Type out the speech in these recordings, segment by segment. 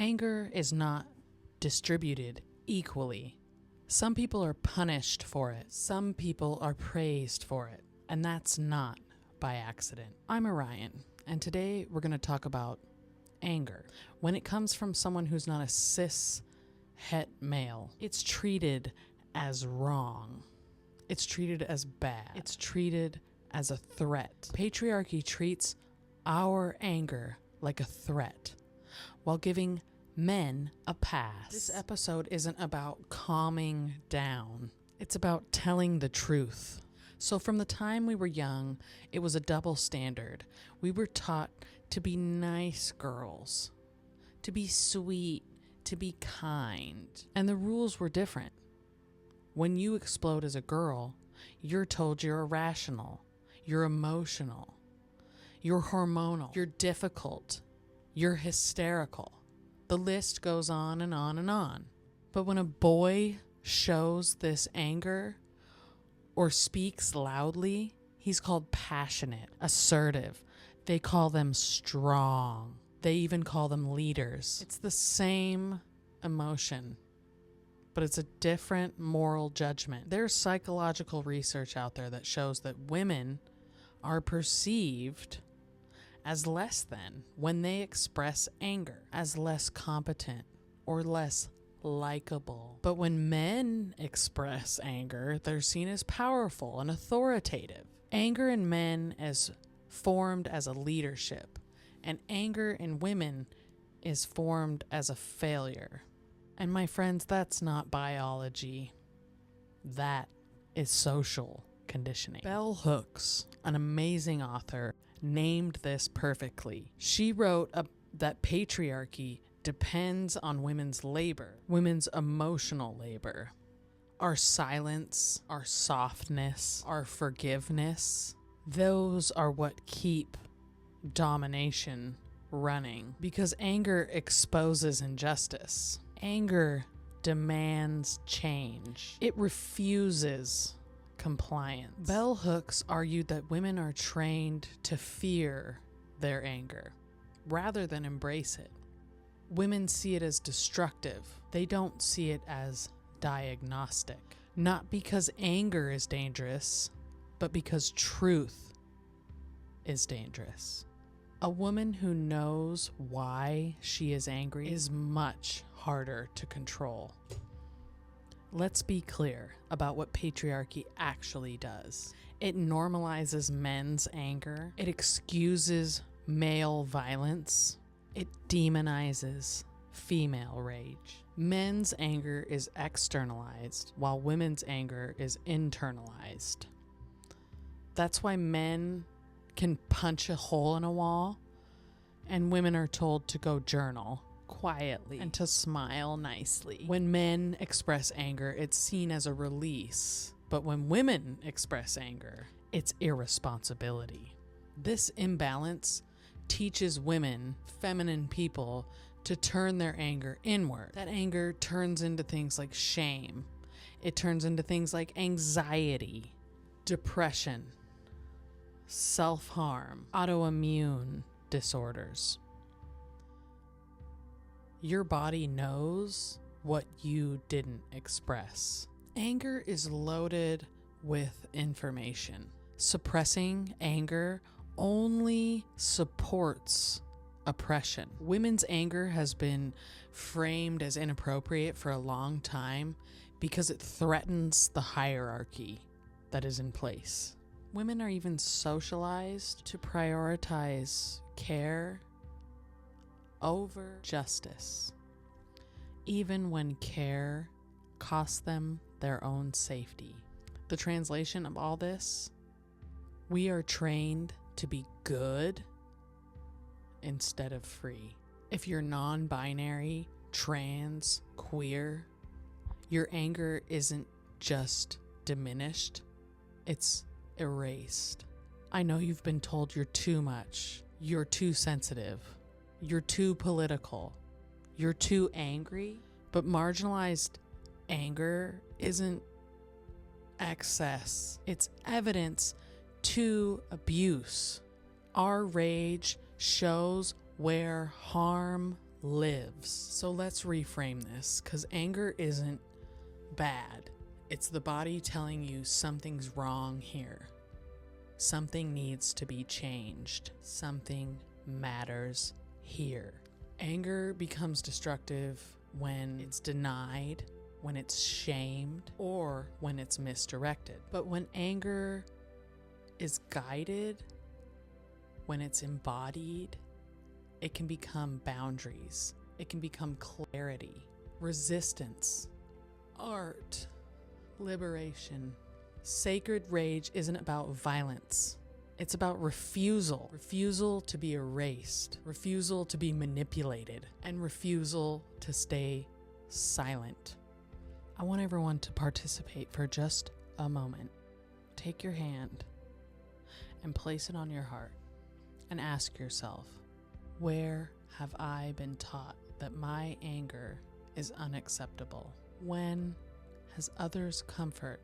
Anger is not distributed equally. Some people are punished for it. Some people are praised for it. And that's not by accident. I'm Orion, and today we're going to talk about anger. When it comes from someone who's not a cis het male, it's treated as wrong. It's treated as bad. It's treated as a threat. Patriarchy treats our anger like a threat while giving men a pass. This episode isn't about calming down. It's about telling the truth. So from the time we were young, it was a double standard. We were taught to be nice girls, to be sweet, to be kind. And the rules were different. When you explode as a girl, you're told you're irrational, you're emotional, you're hormonal, you're difficult, you're hysterical. The list goes on and on and on. But when a boy shows this anger or speaks loudly, he's called passionate, assertive. They call them strong. They even call them leaders. It's the same emotion, but it's a different moral judgment. There's psychological research out there that shows that women are perceived as less than when they express anger, as less competent or less likable. But when men express anger, they're seen as powerful and authoritative. Anger in men is formed as a leadership, and anger in women is formed as a failure. And my friends, that's not biology. That is social conditioning. Bell Hooks, an amazing author, named this perfectly. She wrote that patriarchy depends on women's labor, women's emotional labor. Our silence, our softness, our forgiveness, those are what keep domination running. Because anger exposes injustice. Anger demands change. It refuses compliance. Bell Hooks argued that women are trained to fear their anger rather than embrace it. Women see it as destructive. They don't see it as diagnostic. Not because anger is dangerous, but because truth is dangerous. A woman who knows why she is angry is much harder to control. Let's be clear about what patriarchy actually does. It normalizes men's anger. It excuses male violence. It demonizes female rage. Men's anger is externalized, while women's anger is internalized. That's why men can punch a hole in a wall, and women are told to go journal quietly and to smile nicely. When men express anger, it's seen as a release. But when women express anger, it's irresponsibility. This imbalance teaches women, feminine people, to turn their anger inward. That anger turns into things like shame. It turns into things like anxiety, depression, self-harm, autoimmune disorders. Your body knows what you didn't express. Anger is loaded with information. Suppressing anger only supports oppression. Women's anger has been framed as inappropriate for a long time because it threatens the hierarchy that is in place. Women are even socialized to prioritize care over justice, even when care costs them their own safety. The translation of all this: we are trained to be good instead of free. If you're non-binary, trans, queer, your anger isn't just diminished, it's erased. I know you've been told you're too much, you're too sensitive, you're too political, you're too angry, but marginalized anger isn't excess. It's evidence to abuse. Our rage shows where harm lives. So let's reframe this, because anger isn't bad. It's the body telling you something's wrong here. Something needs to be changed. Something matters here. Anger becomes destructive when it's denied, when it's shamed, or when it's misdirected. But when anger is guided, when it's embodied, it can become boundaries. It can become clarity, resistance, art, liberation. Sacred rage isn't about violence. It's about refusal. Refusal to be erased, refusal to be manipulated, and refusal to stay silent. I want everyone to participate for just a moment. Take your hand and place it on your heart and ask yourself, where have I been taught that my anger is unacceptable? When has others' comfort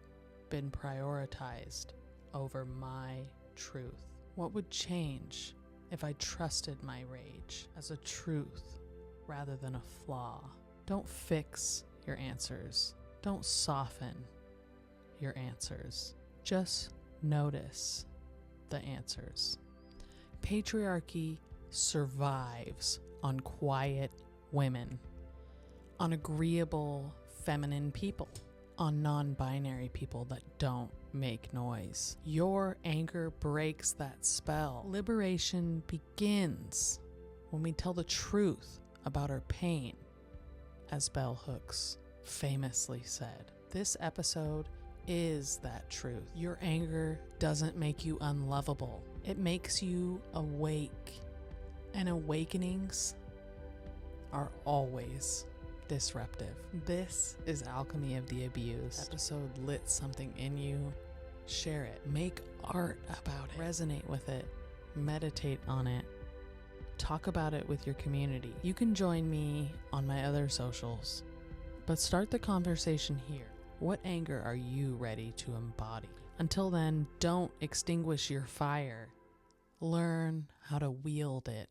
been prioritized over my truth? What would change if I trusted my rage as a truth rather than a flaw? Don't fix your answers. Don't soften your answers. Just notice the answers. Patriarchy survives on quiet women, on agreeable feminine people, on non-binary people that don't make noise. Your anger breaks that spell. Liberation begins when we tell the truth about our pain, as Bell Hooks famously said. This episode is that truth. Your anger doesn't make you unlovable. It makes you awake. And awakenings are always disruptive. This is Alchemy of the Abused. Episode lit something in you. Share it. Make art about it. Resonate with it. Meditate on it. Talk about it with your community. You can join me on my other socials, but start the conversation here. What anger are you ready to embody? Until then, don't extinguish your fire. Learn how to wield it.